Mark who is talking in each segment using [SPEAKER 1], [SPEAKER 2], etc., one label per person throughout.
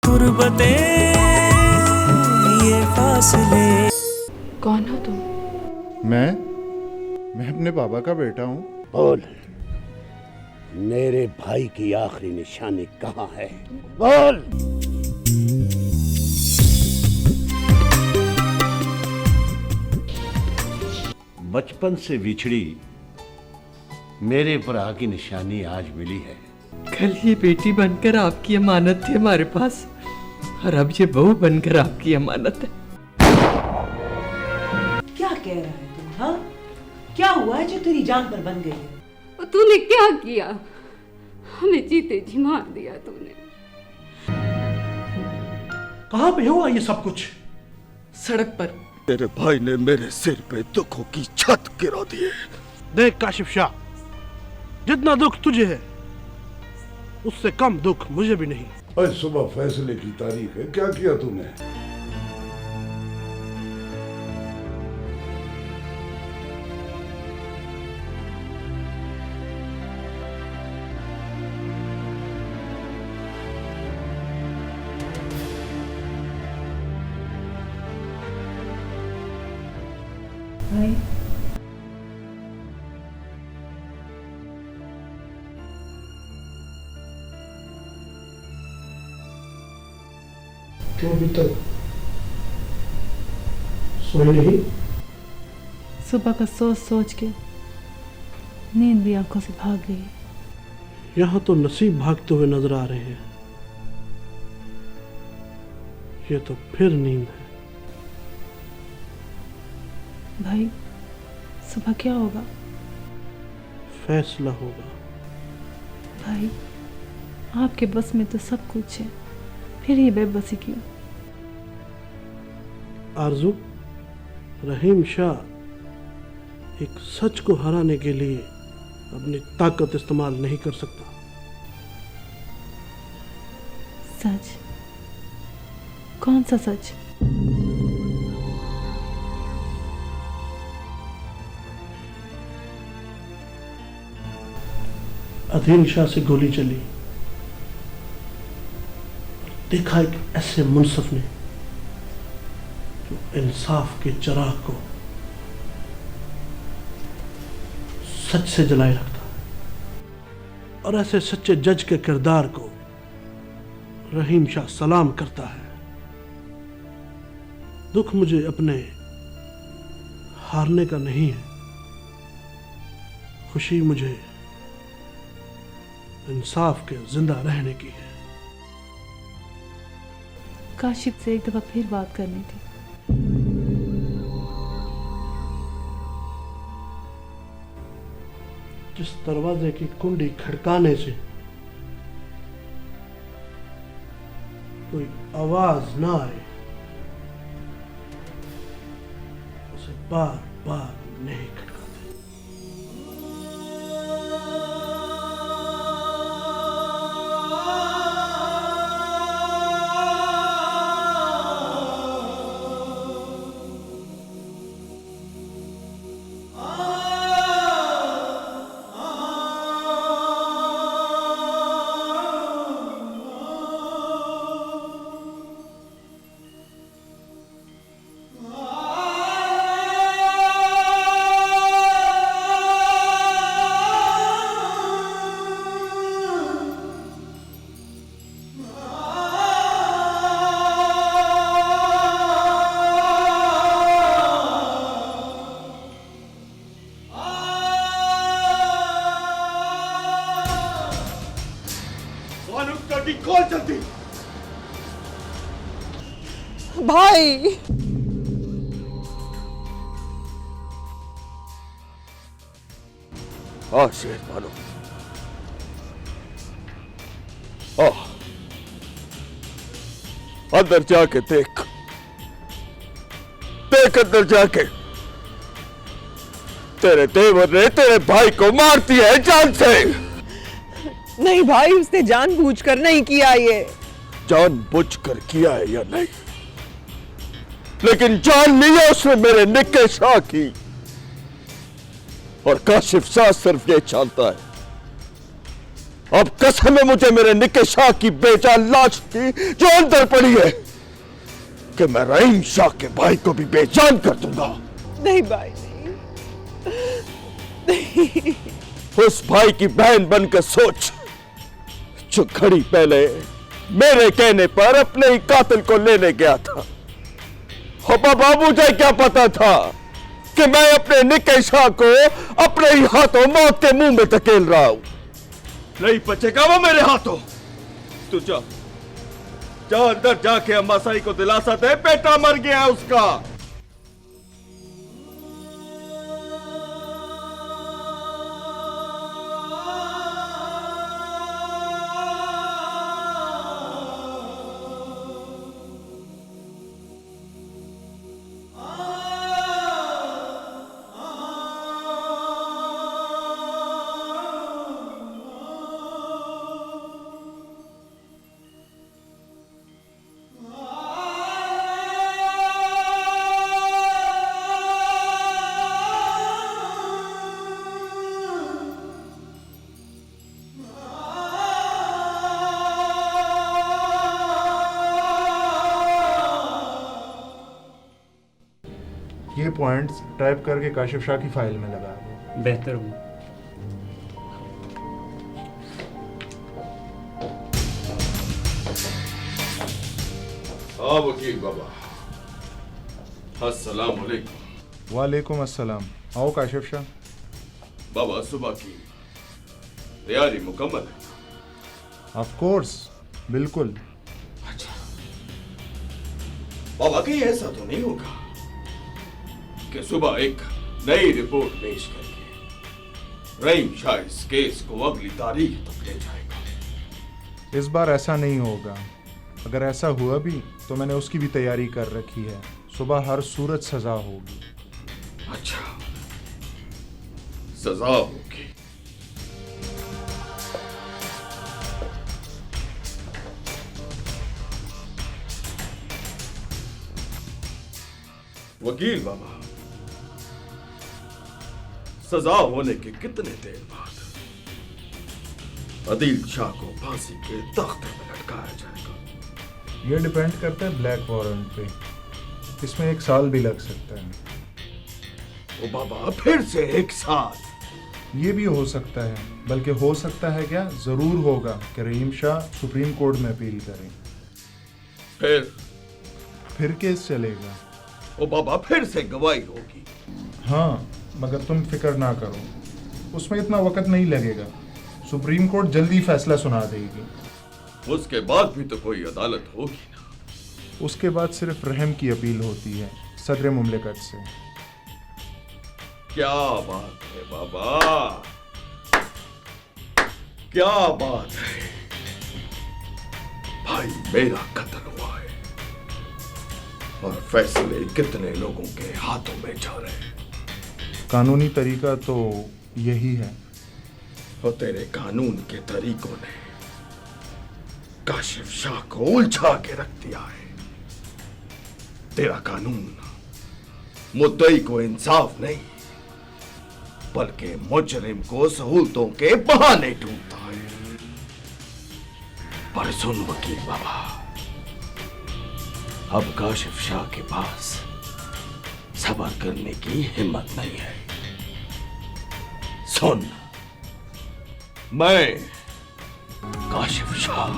[SPEAKER 1] गुर्बतें ये फासले।
[SPEAKER 2] कौन हो तुम?
[SPEAKER 3] मैं अपने बाबा का बेटा हूँ।
[SPEAKER 4] बोल, मेरे भाई की आखिरी निशानी कहाँ है? बोल। बचपन से बिछड़ी मेरे भरा की निशानी आज मिली है।
[SPEAKER 5] कल ये बेटी बनकर आपकी अमानत थी हमारे पास, और अब ये बहू बनकर आपकी अमानत है।
[SPEAKER 6] क्या कह रहा है तू? हाँ, क्या हुआ है जो तेरी जान पर बन गई है?
[SPEAKER 2] तूने क्या किया? हमें जीते जी मार दिया तूने।
[SPEAKER 7] कहाँ पे हुआ ये सब कुछ?
[SPEAKER 5] सड़क पर।
[SPEAKER 8] तेरे भाई ने मेरे सिर पे दुखों की छत गिरा दी है।
[SPEAKER 7] देख काशिफ शाह, जितना दुख तुझे है उससे कम दुख मुझे भी नहीं।
[SPEAKER 9] आज सुबह फैसले की तारीख है, क्या किया तूने?
[SPEAKER 6] भाई,
[SPEAKER 7] तू अभी तक सोई नहीं?
[SPEAKER 10] सुबह का सोच सोच के नींद भी आंखों से भाग गई।
[SPEAKER 7] यहाँ तो नसीब भागते हुए नजर आ रहे हैं। ये तो फिर नींद है।
[SPEAKER 10] भाई, सुबह क्या होगा?
[SPEAKER 7] फैसला होगा।
[SPEAKER 10] भाई, आपके बस में तो सब कुछ है, फिर ये बेबसी क्यों?
[SPEAKER 7] आरजू, रहीम शाह एक सच को हराने के लिए अपनी ताकत इस्तेमाल नहीं कर सकता।
[SPEAKER 10] सच? कौन सा सच?
[SPEAKER 7] अधीन शाह से गोली चली, देखा एक ऐसे मुनसफ ने जो इंसाफ के चिराग को सच से जलाए रखता है, और ऐसे सच्चे जज के किरदार को रहीम शाह सलाम करता है। दुख मुझे अपने हारने का नहीं है, खुशी मुझे इंसाफ के जिंदा रहने की है।
[SPEAKER 10] काशिफ से एक दफा फिर बात करनी थी।
[SPEAKER 7] जिस दरवाजे की कुंडी खड़काने से कोई आवाज ना आए, उसे बार बार नहीं खड़काते।
[SPEAKER 8] कौन चलती?
[SPEAKER 6] भाई,
[SPEAKER 8] हाँ शेर मानो, अंदर जाके देख, देख अंदर जाके। तेरे देवर ने तेरे भाई को मार दिया है जान से।
[SPEAKER 6] नहीं भाई, उसने जानबूझकर नहीं किया ये।
[SPEAKER 8] जानबूझकर किया है या नहीं, लेकिन जान ली है उसने मेरे निक्के शाह की। और काशिफ शाह सिर्फ ये जानता है अब कसम है मुझे मेरे निके शाह की बेजान लाश की जो अंदर पड़ी है कि मैं रहीम शाह के भाई को भी बेजान कर दूंगा।
[SPEAKER 6] नहीं भाई, नहीं।
[SPEAKER 8] उस भाई की बहन बनकर सोच जो घड़ी पहले मेरे कहने पर अपने ही कातिल को लेने गया था। हो बाबा, मुझे क्या पता था कि मैं अपने निके शाह को अपने ही हाथों मौत के मुंह में धकेल रहा हूं। नहीं बचेगा वो मेरे हाथों। तू जा अंदर जाके अम्मा साई को दिलासा दे, बेटा मर गया है उसका।
[SPEAKER 3] ये पॉइंट्स टाइप करके काशिफ शाह की फाइल में लगा दो।
[SPEAKER 5] बेहतर हूँ।
[SPEAKER 8] हाँ वकील बाबा, अस्सलाम वालेकुम।
[SPEAKER 3] वालेकुम अस्सलाम। आओ काशिफ शाह।
[SPEAKER 8] बाबा सुबह की तैयारी मुकम्मल है?
[SPEAKER 3] ऑफ कोर्स, बिल्कुल।
[SPEAKER 8] अच्छा बाबा, कहीं ऐसा तो नहीं होगा कि सुबह एक नई रिपोर्ट पेश करके रहीम शाह इस केस को अगली तारीख तक ले जाएगा?
[SPEAKER 3] इस बार ऐसा नहीं होगा। अगर ऐसा हुआ भी तो मैंने उसकी भी तैयारी कर रखी है। सुबह हर सूरत सजा होगी।
[SPEAKER 8] अच्छा, सजा होगी। वकील बाबा, सजा होने के कितने देर बाद अदील शाह को फांसी के तख्ते में लटकाया जाएगा?
[SPEAKER 3] ये डिपेंड करता है ब्लैक वारंट पे। इसमें 1 साल भी लग सकता है।
[SPEAKER 8] ओ बाबा, फिर से 1 साल?
[SPEAKER 3] ये भी हो सकता है, बल्कि हो सकता है क्या, जरूर होगा कि रहीम शाह सुप्रीम कोर्ट में अपील करें। फिर केस चलेगा।
[SPEAKER 8] ओ बाबा, फिर से गवाही होगी?
[SPEAKER 3] हाँ, मगर तुम फिक्र ना करो, उसमें इतना वक्त नहीं लगेगा। सुप्रीम कोर्ट जल्दी फैसला सुना देगी।
[SPEAKER 8] उसके बाद भी तो कोई अदालत होगी ना?
[SPEAKER 3] उसके बाद सिर्फ रहम की अपील होती है सदर मुमलिकत से।
[SPEAKER 8] क्या बात है बाबा, क्या बात है। भाई मेरा कत्ल हुआ है और फैसले कितने लोगों के हाथों में जा रहे हैं।
[SPEAKER 3] कानूनी तरीका तो यही है।
[SPEAKER 8] और तेरे कानून के तरीकों ने काशिफ शाह को उलझा के रख दिया है। तेरा कानून मुद्दई को इंसाफ नहीं बल्कि मुजरिम को सहूलतों के बहाने ढूंढता है। पर सुन वकील बाबा, अब काशिफ शाह के पास सब्र करने की हिम्मत नहीं है। सुन, मैं काशिफ शाह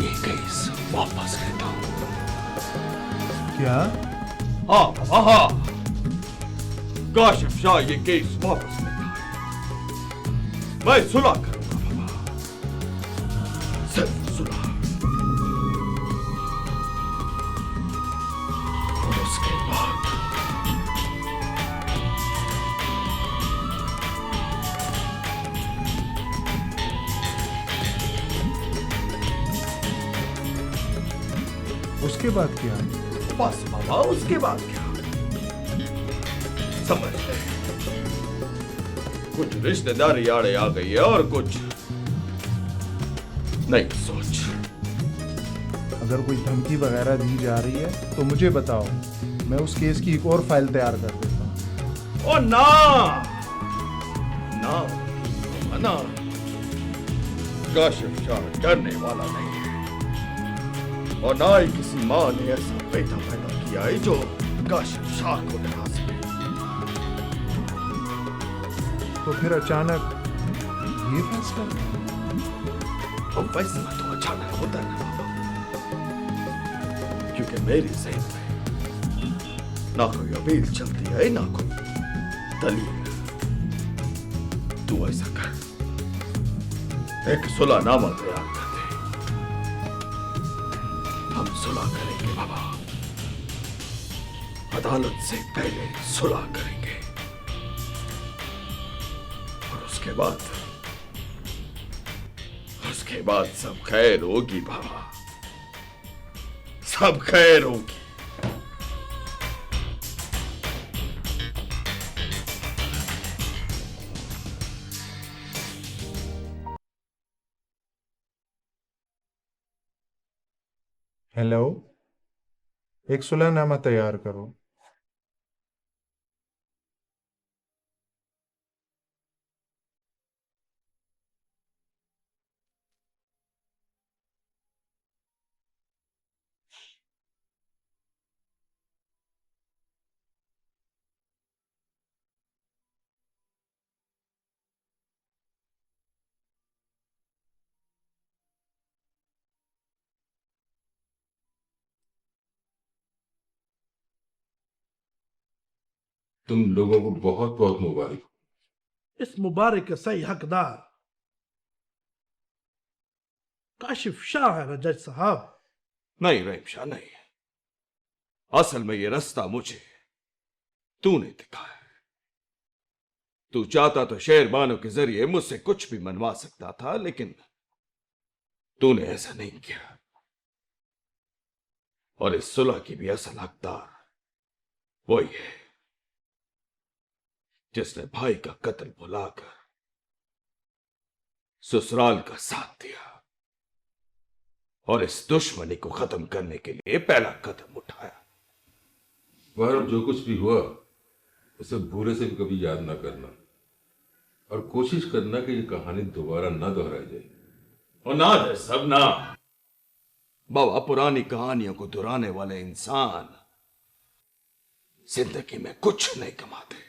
[SPEAKER 8] ये केस वापस लेता हूं।
[SPEAKER 3] क्या?
[SPEAKER 8] हाँ, काशिफ शाह ये केस वापस लेता है। मैं सुलह करूंगा बाबा, सिर्फ सुलह। और उसके बाद
[SPEAKER 3] उसके बाद क्या?
[SPEAKER 8] बस बाबा, उसके बाद क्या? समझ ले, कुछ रिश्तेदारी आड़े आ गई है और कुछ नहीं सोच।
[SPEAKER 3] अगर कोई धमकी वगैरह दी जा रही है तो मुझे बताओ, मैं उस केस की एक और फाइल तैयार कर देता हूँ।
[SPEAKER 8] ओ ना ना ना, काशिफ शाह डरने वाला नहीं है, और ना ही किसी माँ ने ऐसा बेटा पैदा किया है जो काशिफ शाह को डरा सके।
[SPEAKER 3] तो फिर अचानक ये फैसला?
[SPEAKER 8] और फैसला तो अचानक होता है ना बाबा, क्योंकि मेरी ज़हन में ना कोई अपील चलती है ना कोई दलील। तू ऐसा कर, एक सुलहनामा तैयार कर दे, हम सुलह करेंगे बाबा, अदालत से पहले सुलह करेंगे, और उसके बाद सब खैर होगी बाबा, सब खैर होगी।
[SPEAKER 3] हेलो, एक सुलहनामा तैयार करो।
[SPEAKER 9] तुम लोगों को बहुत बहुत मुबारक।
[SPEAKER 7] इस मुबारक के सही हकदार काशिफ शाह है ना जज साहब?
[SPEAKER 8] नहीं रहीम शाह नहीं, असल में ये रास्ता मुझे तूने दिखाया है। तू चाहता तो शेरबानों के जरिए मुझसे कुछ भी मनवा सकता था, लेकिन तूने ऐसा नहीं किया, और इस सुलह की भी असल हकदार वही है जिसने भाई का कत्ल भुलाकर ससुराल का साथ दिया और इस दुश्मनी को खत्म करने के लिए पहला कदम उठाया।
[SPEAKER 9] वह जो कुछ भी हुआ उसे बुरे से भी कभी याद ना करना, और कोशिश करना कि ये कहानी दोबारा ना दोहराई जाए।
[SPEAKER 8] और ना दे सब ना बाबा, पुरानी कहानियों को दोहराने वाले इंसान जिंदगी में कुछ नहीं कमाते,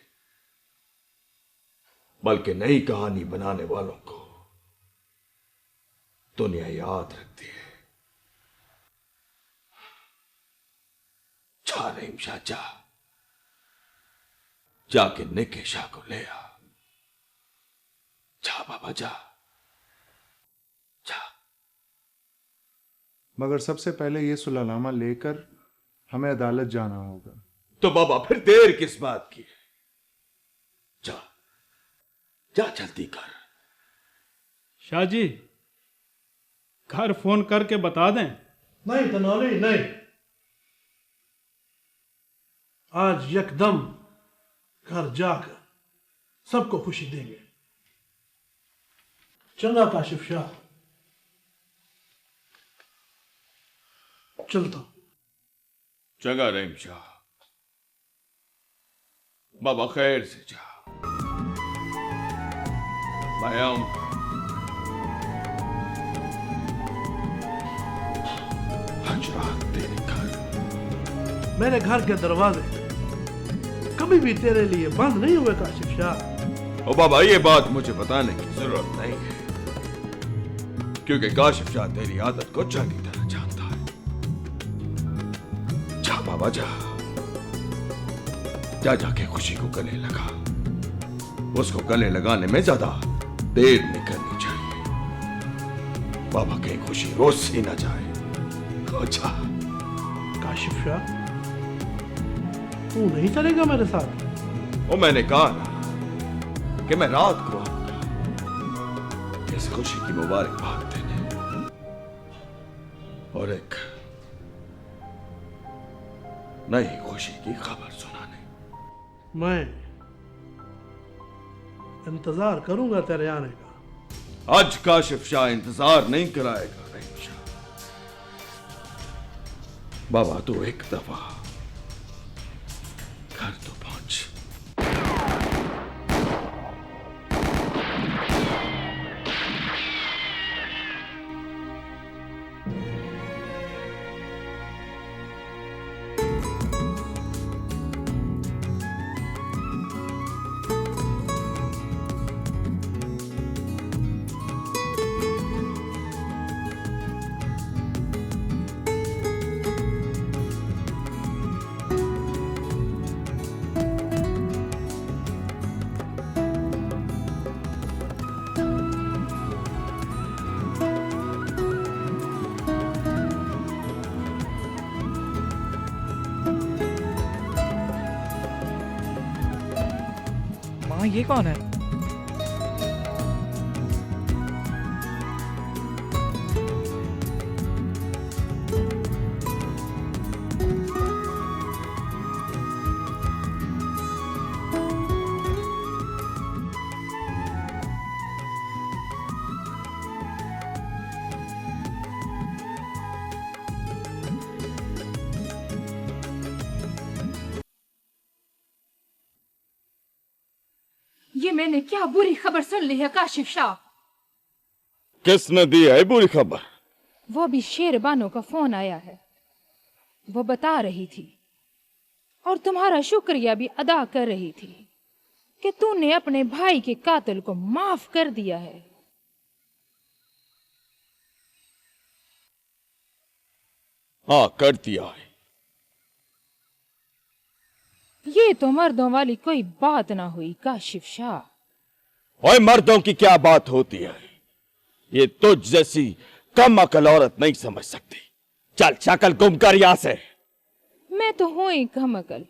[SPEAKER 8] बल्कि नई कहानी बनाने वालों को दुनिया याद रखती है। जा रहीम शाह जा, जाके निके शाह को ले आ। जा बाबा जा, जा।
[SPEAKER 3] मगर सबसे पहले ये सुलहनामा लेकर हमें अदालत जाना होगा।
[SPEAKER 8] तो बाबा फिर देर किस बात की? जा जा, जल्दी कर।
[SPEAKER 11] शाह जी, घर फोन करके बता दें।
[SPEAKER 7] नहीं तनौली नहीं, आज यकदम घर जाकर सबको खुशी देंगे। चंगा काशिफ शाह, चलता।
[SPEAKER 8] चंगा रहीम शाह, बाबा खैर से जा। मैं आऊंगा। आज रात तेरे घर,
[SPEAKER 7] मेरे घर के दरवाजे कभी भी तेरे लिए बंद नहीं हुए काशिफ शाह।
[SPEAKER 8] ओ बाबा, ये बात मुझे बताने की जरूरत नहीं है, क्योंकि काशिफ शाह तेरी आदत को चंगी तरह जानता है। जा बाबा जा, जा जाके खुशी को गले लगा। उसको गले लगाने में ज्यादा देर नहीं करनी चाहिए। बाबा की खुशी रोज सी ना जाए। अच्छा
[SPEAKER 7] काशिफ शाह, तू नहीं चलेगा मेरे साथ?
[SPEAKER 8] वो मैंने कहा ना कि मैं रात को आऊंगा इस खुशी की मुबारकबाद देने, और एक नई खुशी की खबर सुनाने।
[SPEAKER 7] मैं इंतजार करूंगा तेरे आने का।
[SPEAKER 8] आज काशिफ शाह इंतजार नहीं कराएगा रहीम शाह। बाबा तू एक दफा घर तो पहुंच।
[SPEAKER 12] हाँ, ये कौन है?
[SPEAKER 2] ये मैंने क्या बुरी खबर सुन ली है काशिफ शाह।
[SPEAKER 8] किसने दी है बुरी खबर?
[SPEAKER 2] वो अभी शेरबानो का फोन आया है। वो बता रही थी और तुम्हारा शुक्रिया भी अदा कर रही थी कि तूने अपने भाई के कातिल को माफ कर दिया है।
[SPEAKER 8] हाँ, कर दिया है।
[SPEAKER 2] ये तो मर्दों वाली कोई बात ना हुई काशिफ शाह।
[SPEAKER 8] ओए, मर्दों की क्या बात होती है? ये तुझ जैसी कम अकल औरत नहीं समझ सकती। चल शक्ल गुम कर यहां से।
[SPEAKER 2] मैं तो हूं ही कम अकल,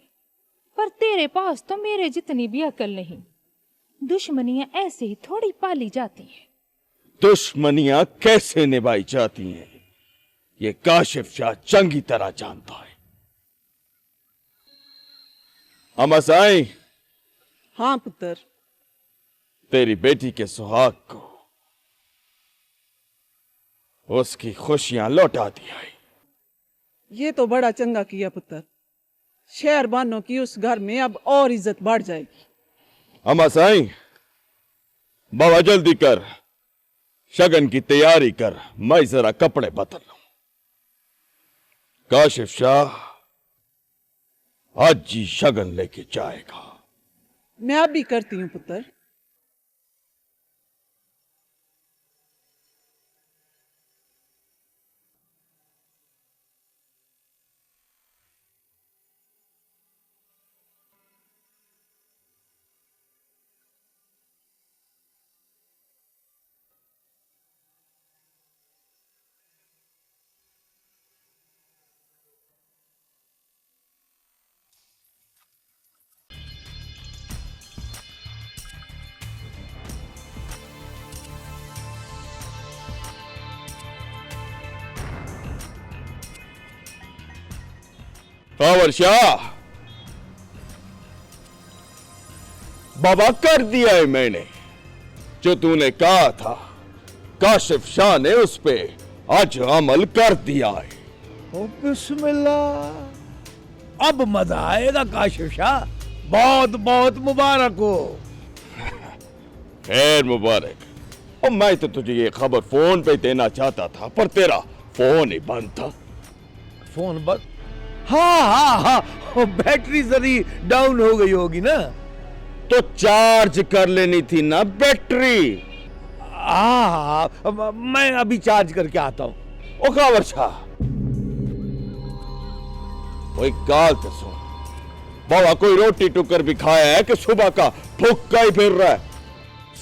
[SPEAKER 2] पर तेरे पास तो मेरे जितनी भी अकल नहीं। दुश्मनियां ऐसे ही थोड़ी पाली जाती हैं।
[SPEAKER 8] दुश्मनियां कैसे निभाई जाती हैं, ये काशिफ शाह चंगी तरह जानता है। अमसाई।
[SPEAKER 6] हाँ पुत्र।
[SPEAKER 8] तेरी बेटी के सुहाग को उसकी खुशियां लौटा दिया है।
[SPEAKER 6] ये तो बड़ा चंगा किया पुत्र। शेरबानों की उस घर में अब और इज्जत बढ़ जाएगी।
[SPEAKER 8] अमसाई, बाबा जल्दी कर, शगन की तैयारी कर, मैं जरा कपड़े बदल लूं। काशिफ शाह आज जी शगन लेके जाएगा।
[SPEAKER 6] मैं अब भी करती हूँ पुत्र।
[SPEAKER 8] कावर शाह, बाबा कर दिया है मैंने जो तूने कहा था। काशिफ शाह ने उस पे आज अमल कर दिया है।
[SPEAKER 13] ओ बिस्मिल्लाह, अब मजा आएगा काशिफ शाह। बहुत बहुत मुबारक हो।
[SPEAKER 8] खैर मुबारक। और मैं तो तुझे ये खबर फोन पे देना चाहता था, पर तेरा फोन ही बंद था।
[SPEAKER 13] फोन बंद? हाँ हाँ हाँ, बैटरी जरी डाउन हो गई होगी ना।
[SPEAKER 8] तो चार्ज कर लेनी थी ना बैटरी।
[SPEAKER 13] हाँ, मैं अभी चार्ज करके आता हूँ।
[SPEAKER 8] ओ कावर शाह, वो एक गाल तो सुन। बाबा कोई रोटी टुकर भी खाया है कि सुबह का भूखा ही फिर रहा है?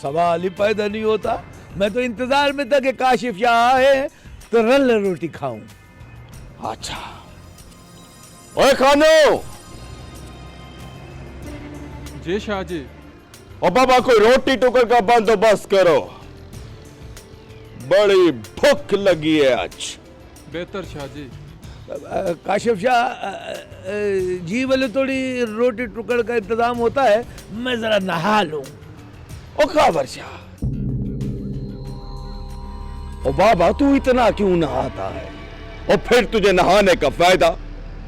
[SPEAKER 13] सवाल ही पैदा नहीं होता। मैं तो इंतजार में था कि काशिफ शाह आए तो रल रोटी खाऊं।
[SPEAKER 8] अच्छा। ओए खानो।
[SPEAKER 14] जी शाह जी।
[SPEAKER 8] और बाबा कोई रोटी टुकर का बंदोबस्त करो, बड़ी भूख लगी है आज।
[SPEAKER 14] बेहतर शाह जी।
[SPEAKER 13] काशिफ शाह जी, वाले थोड़ी रोटी टुकड़ का इंतजाम होता है, मैं जरा नहा लूं।
[SPEAKER 8] ओ कावर शाह, ओ बाबा तू इतना क्यों नहाता है? और फिर तुझे नहाने का फायदा?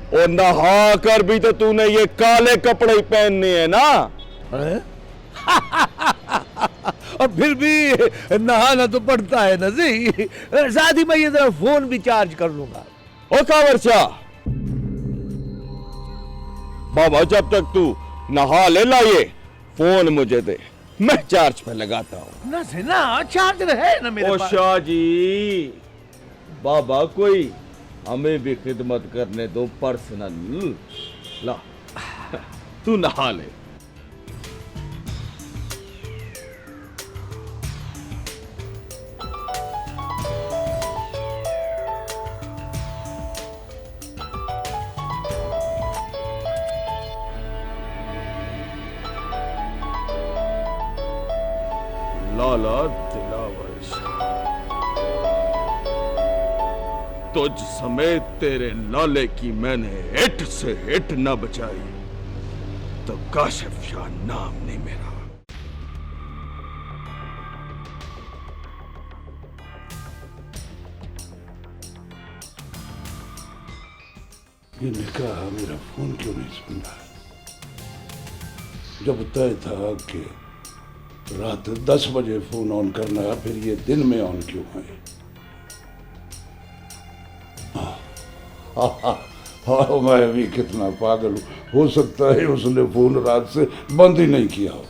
[SPEAKER 8] और नहा कर भी तो तूने ये काले कपड़े ही पहनने हैं ना?
[SPEAKER 13] और फिर भी नहाना तो पड़ता है ना जी। साथ ही मैं ये जरा फोन भी चार्ज कर लूंगा।
[SPEAKER 8] ओ कावर शाह, बाबा जब तक तू नहा ले लाइए फोन मुझे दे, मैं चार्ज पे लगाता हूँ।
[SPEAKER 13] ना से ना चार्ज रहे ना मेरे पास।
[SPEAKER 8] ओ शाह जी, बाबा कोई हमें भी खिदमत करने दो पर्सनल। ला तू नहा ले। वाला दिलावर शाह। तुझ समेत तेरे नाले की मैंने हिट से हिट न बचाई तो काशिफ शाह नाम नहीं मेरा।
[SPEAKER 7] ये निकाह मेरा फोन क्यों नहीं सुन रहा? जब तय था कि रात 10 बजे फोन ऑन करना है, फिर ये दिन में ऑन क्यों है? हाँ, मैं भी कितना पागल हूं। हो सकता है उसने फोन रात से बंद ही नहीं किया हो।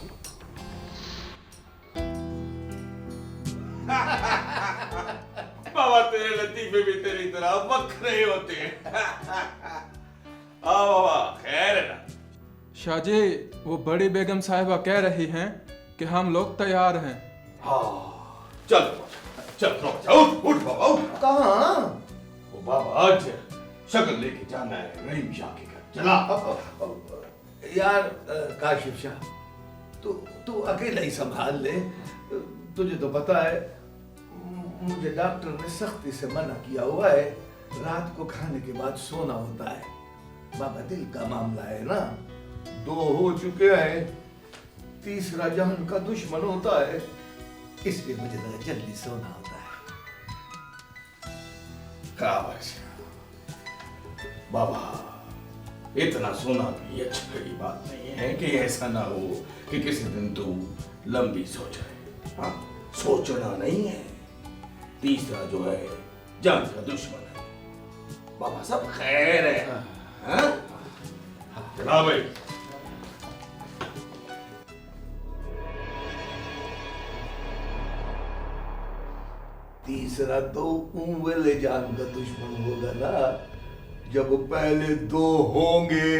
[SPEAKER 8] बाबा तेरे लतीफे भी तेरी तरह बखरे होते हैं। बाबा खैर है ना?
[SPEAKER 14] शाहजी, वो बड़ी बेगम साहिबा कह रही हैं कि हम लोग तैयार हैं।
[SPEAKER 8] हाँ चल चल उठ बाबा उठ। कहाँ? वो बाबा आज शक्ल लेके जाना है रहीम शाह के घर। चला।
[SPEAKER 13] यार काशिफ शाह, तू अकेला ही संभाल ले। तुझे तो पता है मुझे डॉक्टर ने सख्ती से मना किया हुआ है, रात को खाने के बाद सोना होता है। बाबा दिल का मामला है ना, 2 हो चुके हैं, तीसरा जान का दुश्मन होता है, इसलिए मुझे जरा जल्दी सोना होता है।
[SPEAKER 8] काश बाबा, इतना सोना भी अच्छी बात नहीं है कि ऐसा ना हो कि किसी दिन तू लंबी सो जाए। हाँ, सोचना नहीं है, तीसरा जो है जान का दुश्मन है। बाबा सब खैर है। हाँ? चला भाई।
[SPEAKER 13] तीसरा तो उंगले जान का दुश्मन होगा ना, जब पहले 2 होंगे।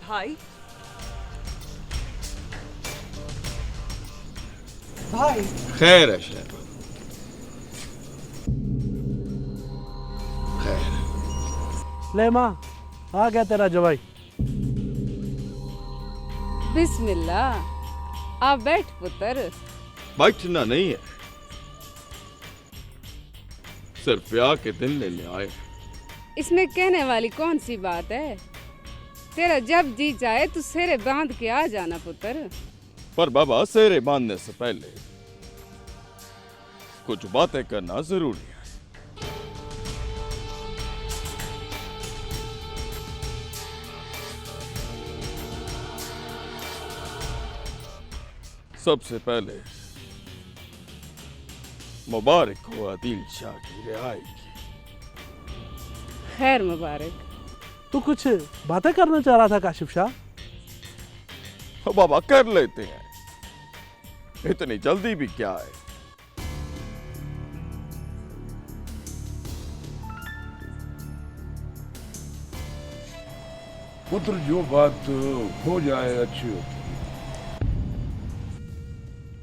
[SPEAKER 6] भाई भाई
[SPEAKER 8] खैर है शहर, खैर।
[SPEAKER 7] ले माँ, आ गया तेरा जवाई।
[SPEAKER 12] बिस्मिल्लाह, आप बैठ पुत्र।
[SPEAKER 8] बैठना नहीं है, सिर्फ ब्याह के दिन लेने आए।
[SPEAKER 12] इसमें कहने वाली कौन सी बात है? तेरा जब जी चाहे तू सेरे बांध के आ जाना पुत्र।
[SPEAKER 8] पर बाबा, सेरे बांधने से पहले कुछ बातें करना जरूरी है। सबसे पहले मुबारक हो आदिल शाह की रिहाई की।
[SPEAKER 12] खैर मुबारक।
[SPEAKER 7] तू कुछ बातें करना चाह रहा था काशिफ शाह?
[SPEAKER 8] बाबा कर लेते हैं, इतनी जल्दी भी क्या है।
[SPEAKER 15] पुत्र जो बात हो जाए अच्छी होती।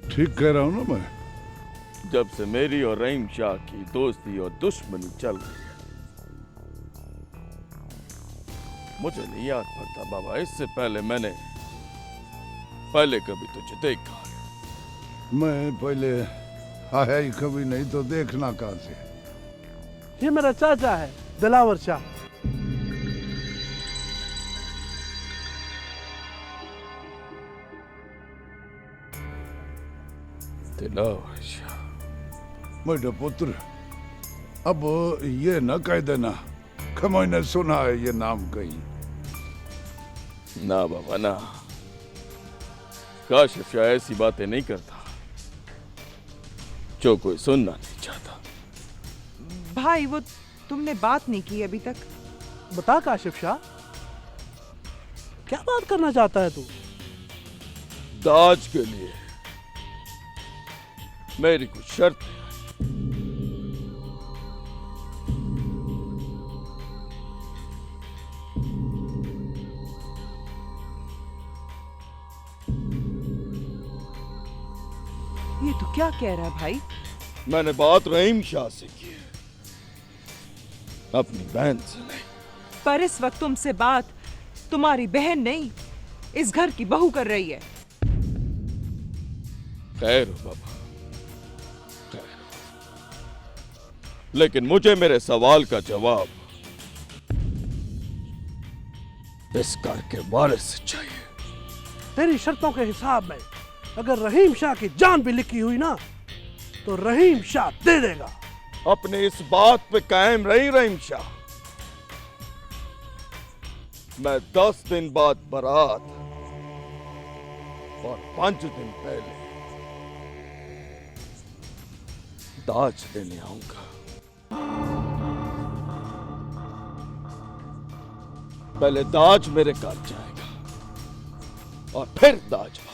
[SPEAKER 15] ठीक कह रहा हूं ना मैं?
[SPEAKER 8] जब से मेरी और रहीम शाह की दोस्ती और दुश्मनी चल रही है, मुझे नहीं याद पड़ता बाबा, इससे पहले मैंने कभी तुझे देखा।
[SPEAKER 15] मैं पहले आया ही कभी नहीं तो देखना कहां से।
[SPEAKER 7] ये मेरा चाचा है दिलावर शाह।
[SPEAKER 8] दिलावर शाह।
[SPEAKER 15] मेरे पुत्र, अब ये न कह देना कि मैंने सुना है ये नाम कहीं।
[SPEAKER 8] ना बाबा ना, काशिफ शाह ऐसी बातें नहीं करता जो कोई सुनना नहीं चाहता।
[SPEAKER 16] भाई वो तुमने बात नहीं की अभी तक।
[SPEAKER 7] बता काशिफ शाह, क्या बात करना चाहता है तू?
[SPEAKER 8] दाज के लिए मेरी कुछ शर्त है।
[SPEAKER 16] ये तो क्या कह रहा है भाई?
[SPEAKER 8] मैंने बात रहीम शाह से की है, अपनी बहन से नहीं।
[SPEAKER 16] पर इस वक्त तुमसे बात तुम्हारी बहन नहीं, इस घर की बहू कर रही है।
[SPEAKER 8] खैर हो बाबा, खैर हो। लेकिन मुझे मेरे सवाल का जवाब इस घर के वारिस से चाहिए।
[SPEAKER 7] तेरी शर्तों के हिसाब में अगर रहीम शाह की जान भी लिखी हुई ना तो रहीम शाह दे देगा।
[SPEAKER 8] अपने इस बात पे कायम रही रहीम शाह। मैं 10 दिन बाद बारात और 5 दिन पहले दाज देने आऊंगा। पहले दाज मेरे घर जाएगा और फिर दाज वाली।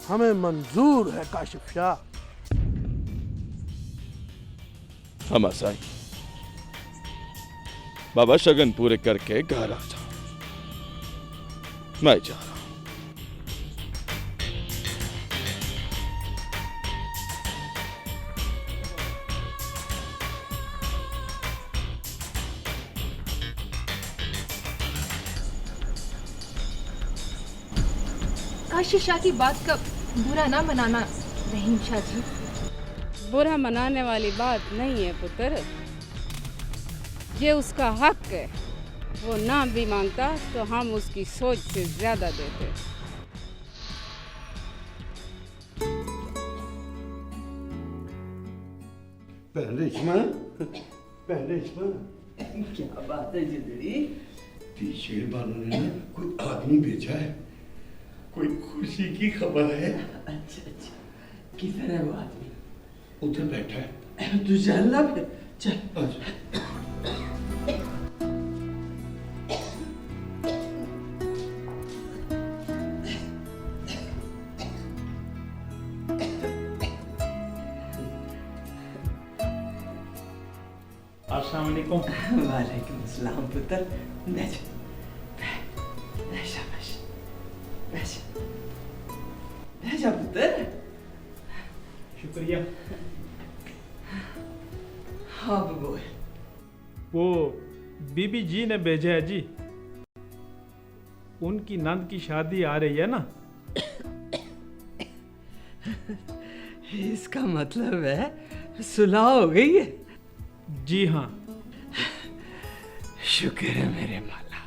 [SPEAKER 7] हमें मंजूर है काशिफ शाह।
[SPEAKER 8] हम साईं, बाबा शगन पूरे करके घर आ जाओ, मैं जा रहा हूं।
[SPEAKER 2] काशी शाह की बात का बुरा ना मनाना रहीम शाह जी।
[SPEAKER 12] बुरा मनाने वाली बात नहीं है पुत्र, ये उसका हक है। वो ना भी मांगता तो हम उसकी सोच से ज्यादा देते।
[SPEAKER 4] रेशमा, क्या बात है जिंदड़ी? पीछे वालों ने ना कोई आदमी भेजा है, कोई खुशी की खबर है। अच्छा अच्छा, किधर है वो आदमी? उधर बैठा है। तू चल ना फिर, चल।
[SPEAKER 11] अस्सलाम वालेकुम।
[SPEAKER 5] वालेकुम अस्सलाम पुत्र। बैठ शाबाश, बैठ जा पुत्र।
[SPEAKER 11] शुक्रिया।
[SPEAKER 5] हाँ बोल।
[SPEAKER 11] वो बीबी जी ने भेजा है जी, उनकी नंद की शादी आ रही है ना।
[SPEAKER 5] इसका मतलब है सुलह हो गई है?
[SPEAKER 11] जी हाँ।
[SPEAKER 5] शुक्र है मेरे मौला,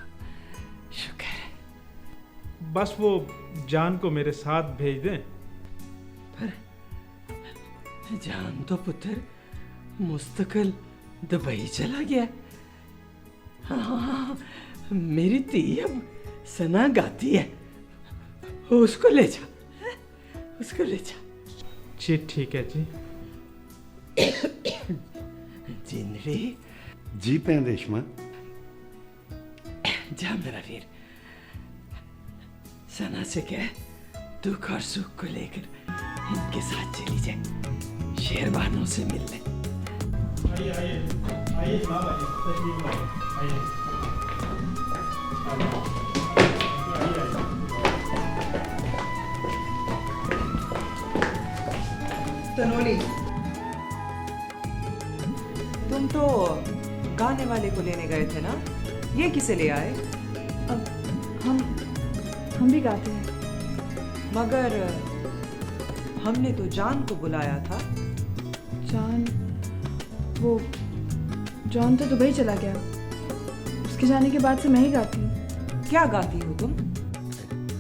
[SPEAKER 5] शुक्र है।
[SPEAKER 11] बस वो जान को मेरे साथ भेज दें।
[SPEAKER 5] पर जान तो पुत्र मुस्तकिल दुबई चला गया। हाँ, मेरी ती अब सना गाती है, उसको ले जा, उसको ले जा।
[SPEAKER 11] जी ठीक है जी।
[SPEAKER 5] जिंदड़ी।
[SPEAKER 4] जी पैन रेशमा।
[SPEAKER 5] जा मेरा वीर, सना से कह दुख और सुख को लेकर इनके साथ चली जाए, शेरवानों से मिलने।
[SPEAKER 11] आइए आइए आइए, जनाब आइए, तशरीफ लाइए, आइए।
[SPEAKER 16] तनोली, तुम तो गाने वाले को लेने गए थे ना? ये किसे ले आए?
[SPEAKER 10] हम भी गाते हैं।
[SPEAKER 16] मगर हमने तो जान को बुलाया था।
[SPEAKER 10] जॉन तो दुबई चला गया। उसके जाने के बाद से मैं ही गाती हूँ।
[SPEAKER 16] क्या गाती हो तुम?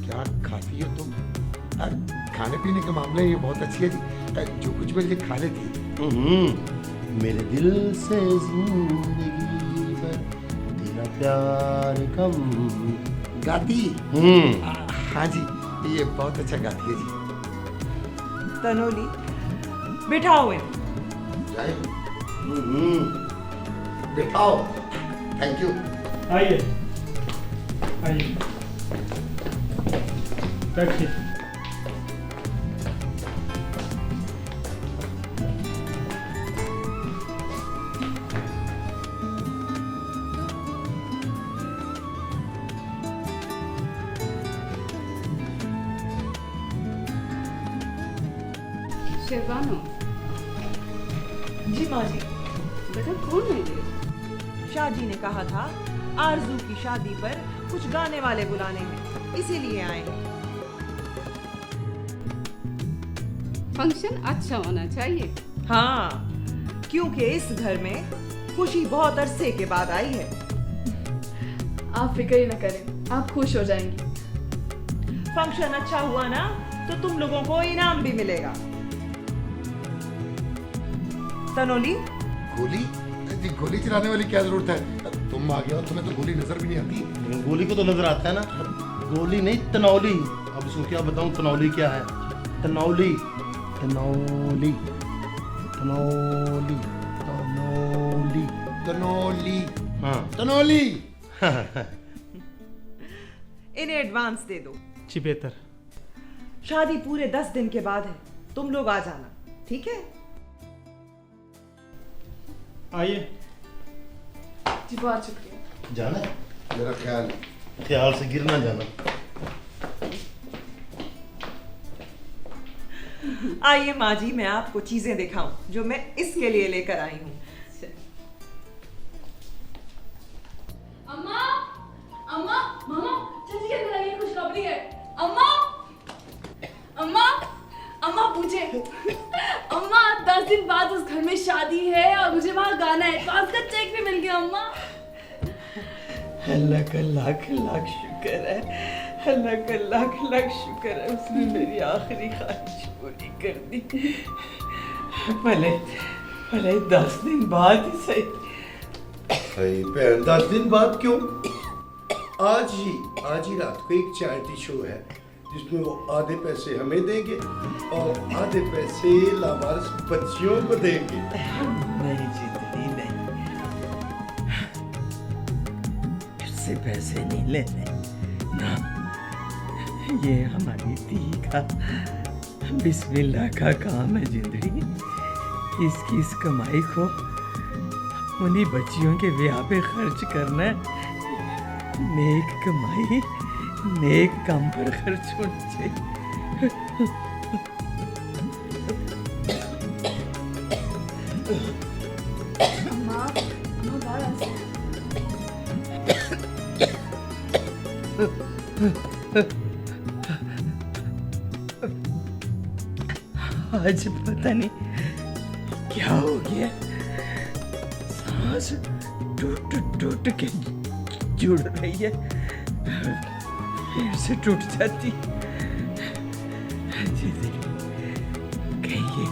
[SPEAKER 17] क्या खाती हो तुम? खाने पीने के मामले ये बहुत अच्छी है जी। जो कुछ मिल जाए खा लेती।
[SPEAKER 18] मेरे दिल से जिंदगी भर तेरा प्यार कम
[SPEAKER 17] गाती। हाँ जी, ये बहुत अच्छा गाती है जी।
[SPEAKER 16] तनोली, बिठाओ इन्हें।
[SPEAKER 17] बिठाओ। Thank you.
[SPEAKER 11] आइए आइए, बैठिए।
[SPEAKER 12] शेरबानो।
[SPEAKER 16] जी माँ जी।
[SPEAKER 12] बेटा कौन है ये?
[SPEAKER 16] शाहजी ने कहा था आरजू की शादी पर कुछ गाने वाले बुलाने हैं, इसीलिए आए हैं।
[SPEAKER 12] फंक्शन अच्छा होना चाहिए।
[SPEAKER 16] हाँ, क्योंकि इस घर में खुशी बहुत अरसे के बाद आई है।
[SPEAKER 10] आप फिक्र ही न करें, आप खुश हो जाएंगी।
[SPEAKER 16] फंक्शन अच्छा हुआ ना तो तुम लोगों को इनाम भी मिलेगा। तनोली,
[SPEAKER 17] गोली? जी, गोली चलाने वाली क्या जरूरत है? तुम आ गया और तुम्हें तो गोली नजर भी नहीं आती।
[SPEAKER 18] गोली को तो नजर आता है ना। गोली नहीं, तनौली। अब इसको क्या बताऊं तनौली क्या है? तनौली तनौली तनौली तनौली
[SPEAKER 17] तनौली।
[SPEAKER 18] हाँ
[SPEAKER 17] तनौली।
[SPEAKER 16] इन्हें एडवांस दे दो।
[SPEAKER 11] जी बेहतर।
[SPEAKER 16] शादी पूरे 10 दिन के बाद है, तुम लोग आ जाना, ठीक है?
[SPEAKER 11] आइए।
[SPEAKER 10] जी बहुत शुक्रिया।
[SPEAKER 18] जाना है?
[SPEAKER 17] मेरा
[SPEAKER 18] ख्याल से गिर ना जाना।
[SPEAKER 16] आइए माँ जी, मैं आपको चीजें दिखाऊं जो मैं इसके लिए लेकर आई हूँ।
[SPEAKER 10] अम्मा, अम्मा, मामा, चाची के अंदर आइए, खुशखबरी है। अम्मा, अम्मा, अम्मा पूछे। अम्मा 10 दिन बाद उस घर में शादी है और मुझे वहाँ गाना है, तो आपका चेक भी मिल गया अम्मा।
[SPEAKER 5] अल्लाह का लाख लाख शुक्र है, अल्लाह का लाख लाख शुक्र है, उसने मेरी आखिरी ख्वाहिश पूरी कर दी। भले भले 10 दिन बाद ही सही।
[SPEAKER 4] अरे बहन, 10 दिन बाद क्यों? आज ही रात को एक चैरिटी शो है जिसमें वो आधे पैसे हमें देंगे और आधे पैसे लावारिस बच्चियों को देंगे।
[SPEAKER 5] नहीं जिंदगी नहीं, उससे पैसे नहीं लेने ना। ये हमारी दी का बिस्मिल्लाह का काम है जिंदगी। इसकी इस कमाई को उन्हीं बच्चियों के ब्याह पे खर्च करना है। नेक कमाई नेक काम पर खर्च होनी चाहिए।
[SPEAKER 10] अम्मा, अम्मा बाहर आ सकते।
[SPEAKER 5] आज पता नहीं क्या हो गया, सांस टूट टूट के जुड़ रही है, फिर से टूट जाती। कहीं ये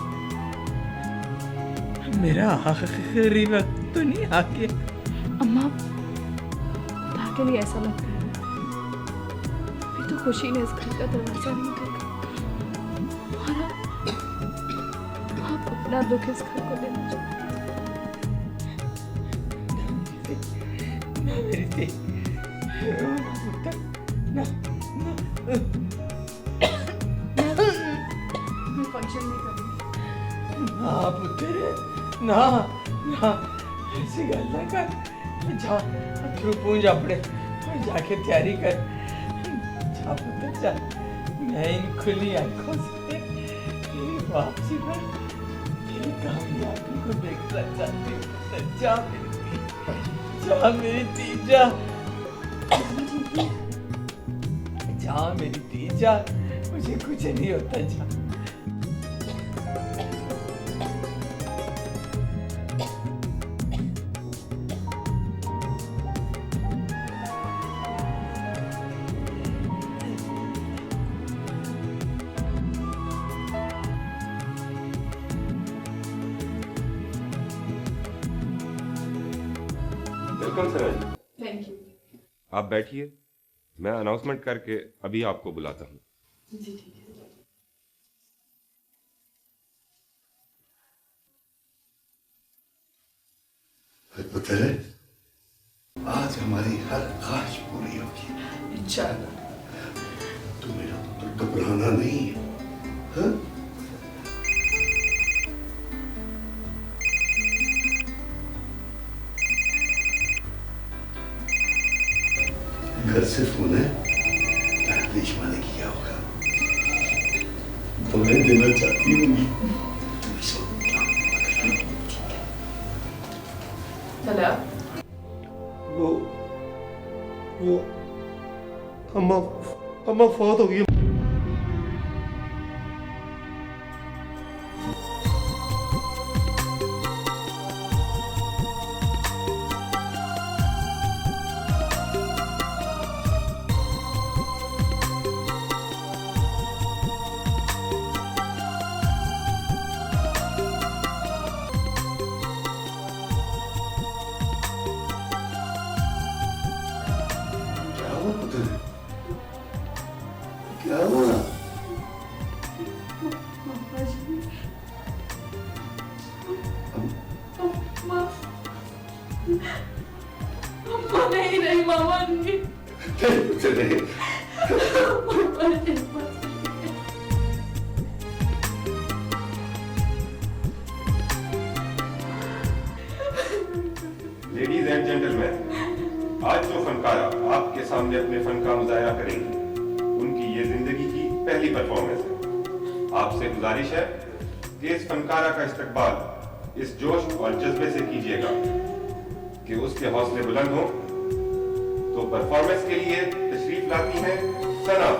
[SPEAKER 5] मेरा आखिरी वक्त तो नहीं आ गया?
[SPEAKER 10] अम्मा, खुदा के लिए ऐसा मत करो। अभी तो खुशी ने इस घर का दरवाजा नहीं खोला और आप अपना दुख इस घर को लेना चाहते मैं फंक्शन नहीं करूँगी।
[SPEAKER 5] ना पुत्र ना ना, ऐसी गल ना कर। जा अथरू पूंज अपने तू जाके तैयारी कर। जा पुत्र जा, मैं इन खुली आंखों से तेरी वापसी पर तेरी कामयाबी को देखना चाहती हूँ। जा मेरी धी, जा जा मेरी धी, जा, मुझे कुछ नहीं होता। जा
[SPEAKER 19] वेलकम सर।
[SPEAKER 10] Thank you.
[SPEAKER 19] आप बैठिए, मैं अनाउंसमेंट करके अभी आपको बुलाता हूँ।
[SPEAKER 10] जी ठीक है।
[SPEAKER 4] पुत्र, आज हमारी हर ख्वाहिश पूरी होगी इंशाअल्लाह। तू मेरा पुत्र घबराना नहीं है, हाँ? घर से फोन है, रेशमा ने किया होगा, तो मैं देना चाहती हूँ।
[SPEAKER 10] हेलो।
[SPEAKER 18] वो अम्मा फौत हो गई।
[SPEAKER 4] क्या हुआ?
[SPEAKER 10] अम्मा नहीं रही, मामा नहीं।
[SPEAKER 4] चले।
[SPEAKER 19] लेडीज एंड जेंटलमैन, आज जो फनकारा आपके सामने अपने फन का मुजाहरा करेंगे, उनकी ये जिंदगी की पहली परफॉर्मेंस है। आपसे गुजारिश है कि इस फनकारा का इस्तकबाल इस जोश और जज्बे से कीजिएगा कि उसके हौसले बुलंद हों। तो परफॉर्मेंस के लिए तशरीफ लाती हैं सना।